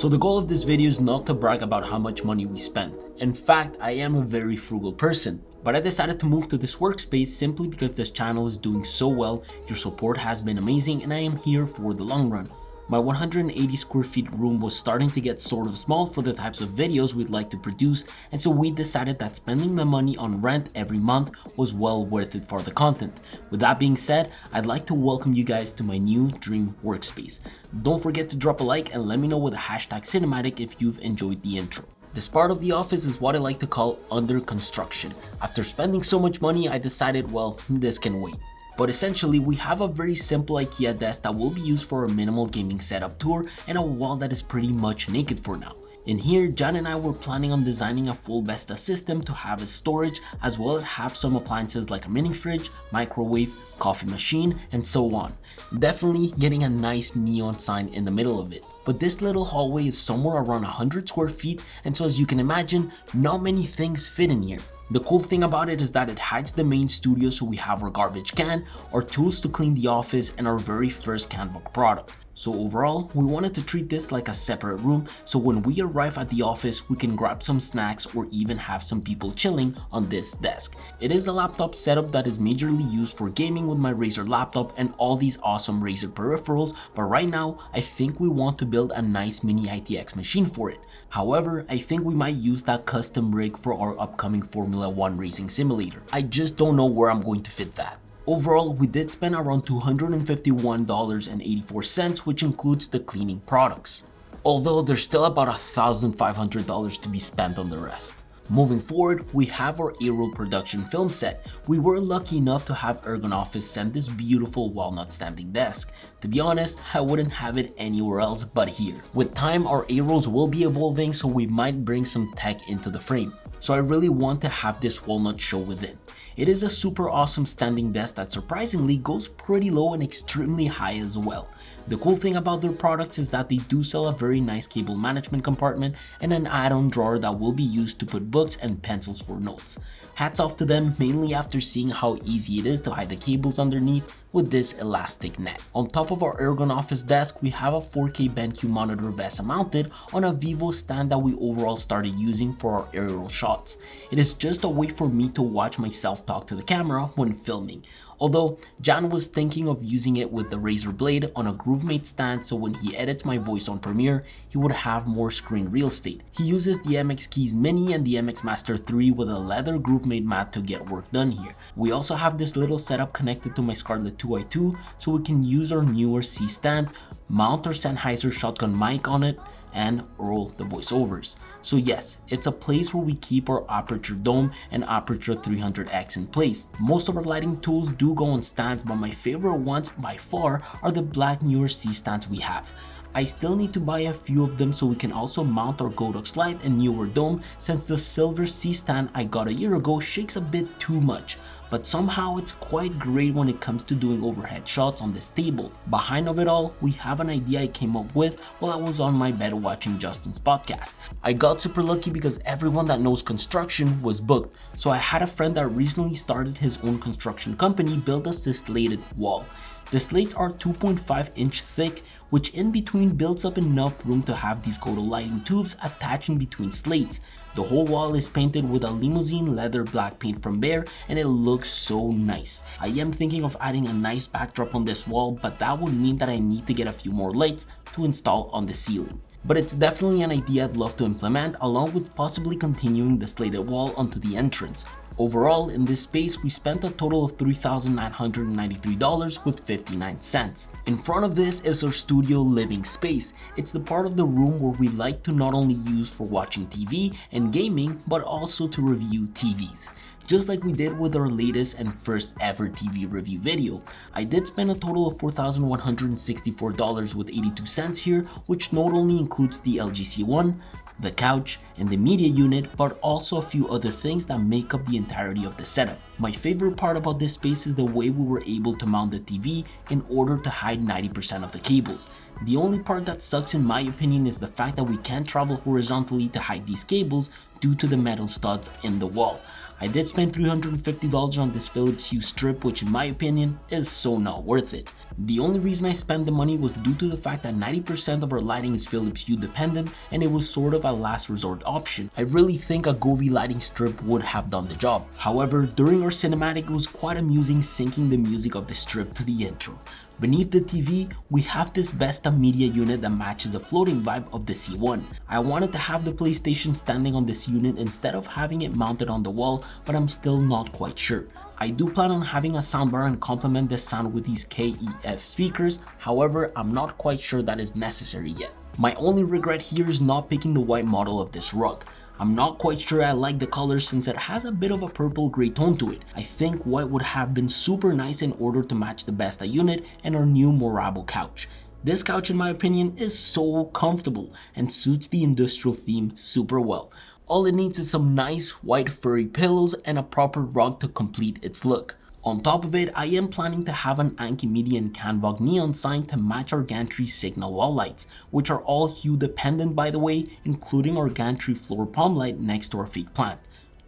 So the goal of this video is not to brag about how much money we spent. In fact, I am a very frugal person. But I decided to move to this workspace simply because this channel is doing so well, your support has been amazing, and I am here for the long run. My 180 square feet room was starting to get sort of small for the types of videos we'd like to produce, and so we decided that spending the money on rent every month was well worth it for the content. With that being said, I'd like to welcome you guys to my new dream workspace. Don't forget to drop a like and let me know with the hashtag cinematic if you've enjoyed the intro. This part of the office is what I like to call under construction. After spending so much money, I decided, well, this can wait. But essentially, we have a very simple Ikea desk that will be used for a minimal gaming setup tour and a wall that is pretty much naked for now. In here, John and I were planning on designing a full Vesta system to have as storage, as well as have some appliances like a mini fridge, microwave, coffee machine, and so on. Definitely getting a nice neon sign in the middle of it. But this little hallway is somewhere around 100 square feet, and so as you can imagine, not many things fit in here. The cool thing about it is that it hides the main studio, so we have our garbage can, our tools to clean the office, and our very first Canva product. So overall, we wanted to treat this like a separate room, so when we arrive at the office, we can grab some snacks or even have some people chilling on this desk. It is a laptop setup that is majorly used for gaming with my Razer laptop and all these awesome Razer peripherals, but right now, I think we want to build a nice mini ITX machine for it. However, I think we might use that custom rig for our upcoming Formula 1 racing simulator. I just don't know where I'm going to fit that. Overall, we did spend around $251.84, which includes the cleaning products. Although there's still about $1,500 to be spent on the rest. Moving forward, we have our A-roll production film set. We were lucky enough to have Ergonofis send this beautiful walnut standing desk. To be honest, I wouldn't have it anywhere else but here. With time, our A-rolls will be evolving, so we might bring some tech into the frame. So I really want to have this walnut show within. It is a super awesome standing desk that surprisingly goes pretty low and extremely high as well. The cool thing about their products is that they do sell a very nice cable management compartment and an add-on drawer that will be used to put books and pencils for notes. Hats off to them, mainly after seeing how easy it is to hide the cables underneath with this elastic net. On top of our Ergonofis desk, we have a 4K Benq Monitor Vesta mounted on a Vivo stand that we overall started using for our aerial shots. It is just a way for me to watch myself talk to the camera when filming. Although, Jan was thinking of using it with the Razer blade on a GrooveMate stand, so when he edits my voice on Premiere, he would have more screen real estate. He uses the MX Keys Mini and the MX Master 3 with a leather GrooveMate mat to get work done here. We also have this little setup connected to my Scarlett 2i2, so we can use our newer C stand, mount our Sennheiser shotgun mic on it, and roll the voiceovers. So yes, it's a place where we keep our Aperture Dome and Aperture 300X in place. Most of our lighting tools do go on stands, but my favorite ones by far are the black newer C stands we have. I still need to buy a few of them so we can also mount our Godox light and newer dome, since the silver C stand I got a year ago shakes a bit too much. But somehow it's quite great when it comes to doing overhead shots on this table. Behind of it all, we have an idea I came up with while I was on my bed watching Justin's podcast. I got super lucky because everyone that knows construction was booked, so I had a friend that recently started his own construction company build us this slated wall. The slates are 2.5 inch thick, which in between builds up enough room to have these Godo lighting tubes attaching between slates. The whole wall is painted with a limousine leather black paint from Behr, and it looks so nice. I am thinking of adding a nice backdrop on this wall, but that would mean that I need to get a few more lights to install on the ceiling. But it's definitely an idea I'd love to implement, along with possibly continuing the slated wall onto the entrance. Overall, in this space, we spent a total of $3,993.59. In front of this is our studio living space. It's the part of the room where we like to not only use for watching TV and gaming, but also to review TVs. Just like we did with our latest and first ever TV review video. I did spend a total of $4,164.82 here, which not only includes the LG C1, the couch, and the media unit, but also a few other things that make up the entirety of the setup. My favorite part about this space is the way we were able to mount the TV in order to hide 90% of the cables. The only part that sucks in my opinion is the fact that we can't travel horizontally to hide these cables due to the metal studs in the wall. I did spend $350 on this Philips Hue strip, which in my opinion is so not worth it. The only reason I spent the money was due to the fact that 90% of our lighting is Philips Hue dependent and it was sort of a last resort option. I really think a Govee lighting strip would have done the job. However, during our cinematic it was quite amusing syncing the music of the strip to the intro. Beneath the TV, we have this Vesta media unit that matches the floating vibe of the C1. I wanted to have the PlayStation standing on this unit instead of having it mounted on the wall, but I'm still not quite sure. I do plan on having a soundbar and complement this sound with these KEF speakers, however, I'm not quite sure that is necessary yet. My only regret here is not picking the white model of this rug. I'm not quite sure I like the color since it has a bit of a purple gray tone to it. I think white would have been super nice in order to match the Vesta unit and our new Morabo couch. This couch in my opinion is so comfortable and suits the industrial theme super well. All it needs is some nice white furry pillows and a proper rug to complete its look. On top of it, I am planning to have an Anki Media and Canvog neon sign to match our gantry signal wall lights, which are all hue dependent by the way, including our gantry floor palm light next to our fake plant.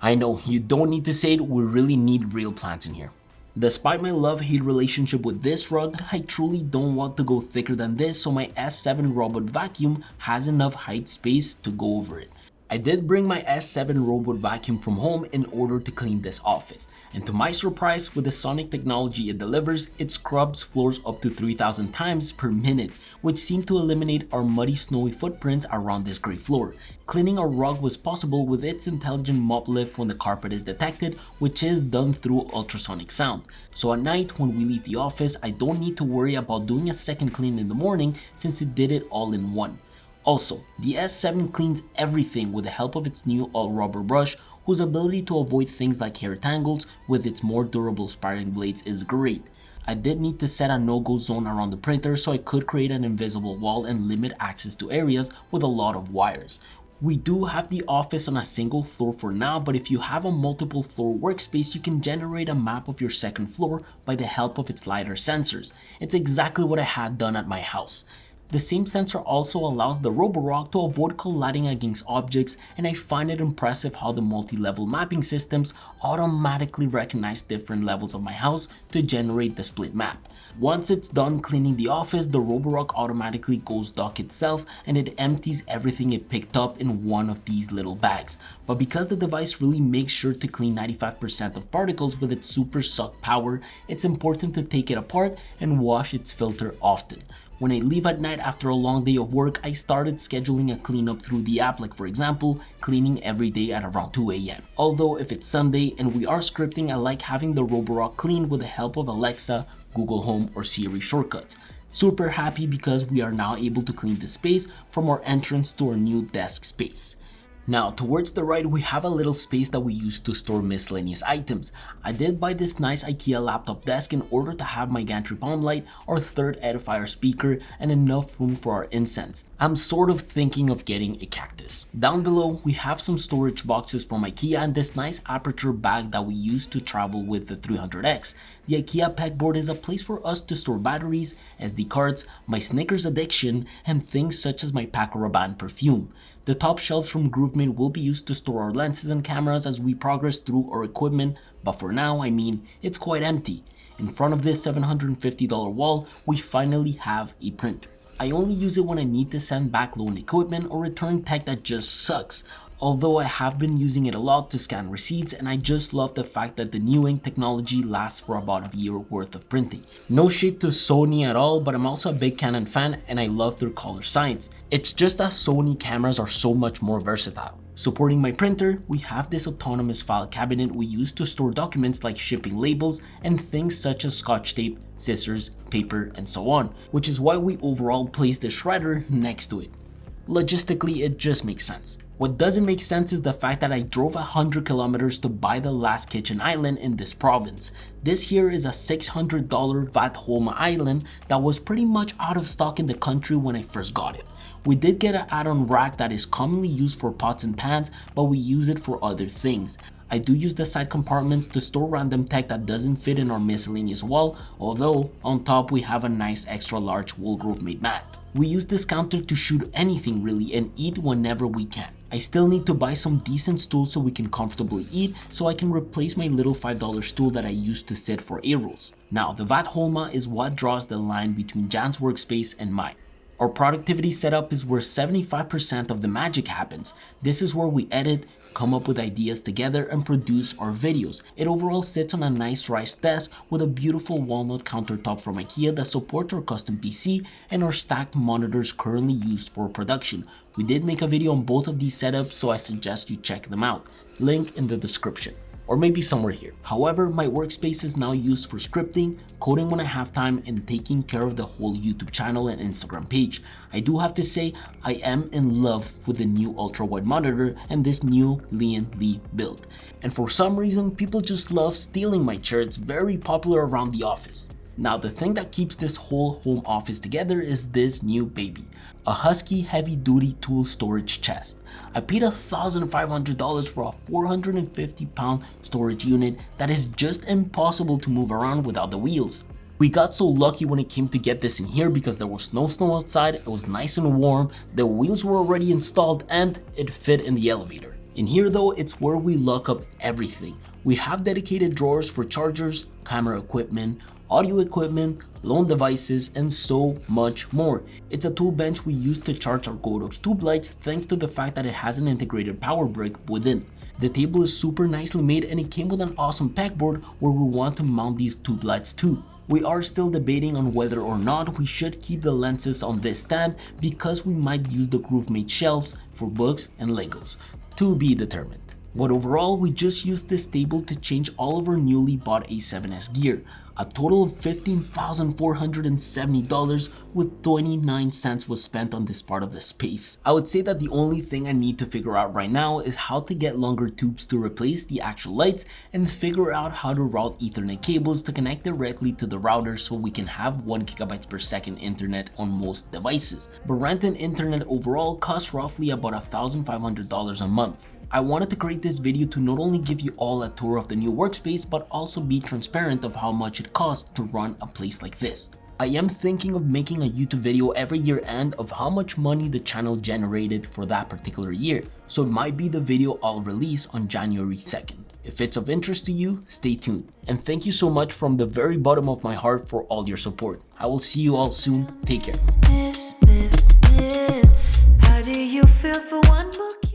I know, you don't need to say it, we really need real plants in here. Despite my love-hate relationship with this rug, I truly don't want to go thicker than this, so my S7 robot vacuum has enough height space to go over it. I did bring my S7 robot vacuum from home in order to clean this office, and to my surprise, with the sonic technology it delivers, it scrubs floors up to 3,000 times per minute, which seemed to eliminate our muddy snowy footprints around this gray floor. Cleaning our rug was possible with its intelligent mop lift when the carpet is detected, which is done through ultrasonic sound. So at night when we leave the office, I don't need to worry about doing a second clean in the morning since it did it all in one. Also, the S7 cleans everything with the help of its new all-rubber brush, whose ability to avoid things like hair tangles with its more durable sparring blades is great. I did need to set a no-go zone around the printer so I could create an invisible wall and limit access to areas with a lot of wires. We do have the office on a single floor for now, but if you have a multiple floor workspace, you can generate a map of your second floor by the help of its LiDAR sensors. It's exactly what I had done at my house. The same sensor also allows the Roborock to avoid colliding against objects, and I find it impressive how the multi-level mapping systems automatically recognize different levels of my house to generate the split map. Once it's done cleaning the office, the Roborock automatically goes dark itself and it empties everything it picked up in one of these little bags. But because the device really makes sure to clean 95% of particles with its super suck power, it's important to take it apart and wash its filter often. When I leave at night after a long day of work, I started scheduling a cleanup through the app, like for example, cleaning every day at around 2 AM. Although if it's Sunday and we are scripting, I like having the Roborock clean with the help of Alexa, Google Home or Siri shortcuts. Super happy because we are now able to clean the space from our entrance to our new desk space. Now towards the right we have a little space that we use to store miscellaneous items. I did buy this nice Ikea laptop desk in order to have my gantry palm light, our third edifier speaker, and enough room for our incense. I'm sort of thinking of getting a cactus. Down below we have some storage boxes from Ikea and this nice aperture bag that we use to travel with the 300X. The Ikea Pegboard is a place for us to store batteries, SD cards, my Snickers addiction, and things such as my Paco Rabanne perfume. The top shelves from GrooveMate will be used to store our lenses and cameras as we progress through our equipment, but for now, I mean, it's quite empty. In front of this $750 wall, we finally have a printer. I only use it when I need to send back loan equipment or return tech that just sucks. Although I have been using it a lot to scan receipts, and I just love the fact that the new ink technology lasts for about a year worth of printing. No shade to Sony at all, but I'm also a big Canon fan and I love their color science. It's just that Sony cameras are so much more versatile. Supporting my printer, we have this autonomous file cabinet we use to store documents like shipping labels and things such as scotch tape, scissors, paper, and so on, which is why we overall place the shredder next to it. Logistically, it just makes sense. What doesn't make sense is the fact that I drove 100 kilometers to buy the last kitchen island in this province. This here is a $600 Vat Home island that was pretty much out of stock in the country when I first got it. We did get an add-on rack that is commonly used for pots and pans, but we use it for other things. I do use the side compartments to store random tech that doesn't fit in our miscellaneous wall, although on top we have a nice extra large wool GrooveMate mat. We use this counter to shoot anything really and eat whenever we can. I still need to buy some decent stools so we can comfortably eat, so I can replace my little $5 stool that I used to sit for A-rolls. Now, the Vatholma is what draws the line between Jan's workspace and mine. Our productivity setup is where 75% of the magic happens. This is where we edit, come up with ideas together, and produce our videos. It overall sits on a nice raised desk with a beautiful walnut countertop from Ikea that supports our custom PC and our stacked monitors currently used for production. We did make a video on both of these setups, so I suggest you check them out. Link in the description. Or maybe somewhere here. However, my workspace is now used for scripting, coding when I have time, and taking care of the whole YouTube channel and Instagram page. I do have to say, I am in love with the new ultra-wide monitor and this new Lian Li build. And for some reason, people just love stealing my chair. It's very popular around the office. Now, the thing that keeps this whole home office together is this new baby, a Husky heavy-duty tool storage chest. I paid $1,500 for a 450-pound storage unit that is just impossible to move around without the wheels. We got so lucky when it came to get this in here because there was no snow outside, it was nice and warm, the wheels were already installed, and it fit in the elevator. In here though, it's where we lock up everything. We have dedicated drawers for chargers, camera equipment, audio equipment, loan devices, and so much more. It's a tool bench we use to charge our Godox tube lights thanks to the fact that it has an integrated power brick within. The table is super nicely made and it came with an awesome pegboard where we want to mount these tube lights too. We are still debating on whether or not we should keep the lenses on this stand because we might use the groove-made shelves for books and Legos. To be determined. But overall, we just used this table to change all of our newly bought A7S gear. A total of $15,470 with 29 cents was spent on this part of the space. I would say that the only thing I need to figure out right now is how to get longer tubes to replace the actual lights and figure out how to route Ethernet cables to connect directly to the router so we can have 1 GB per second internet on most devices. But rent and internet overall costs roughly about $1,500 a month. I wanted to create this video to not only give you all a tour of the new workspace, but also be transparent of how much it costs to run a place like this. I am thinking of making a YouTube video every year end of how much money the channel generated for that particular year, so it might be the video I'll release on January 2nd. If it's of interest to you, stay tuned. And thank you so much from the very bottom of my heart for all your support. I will see you all soon. Take care.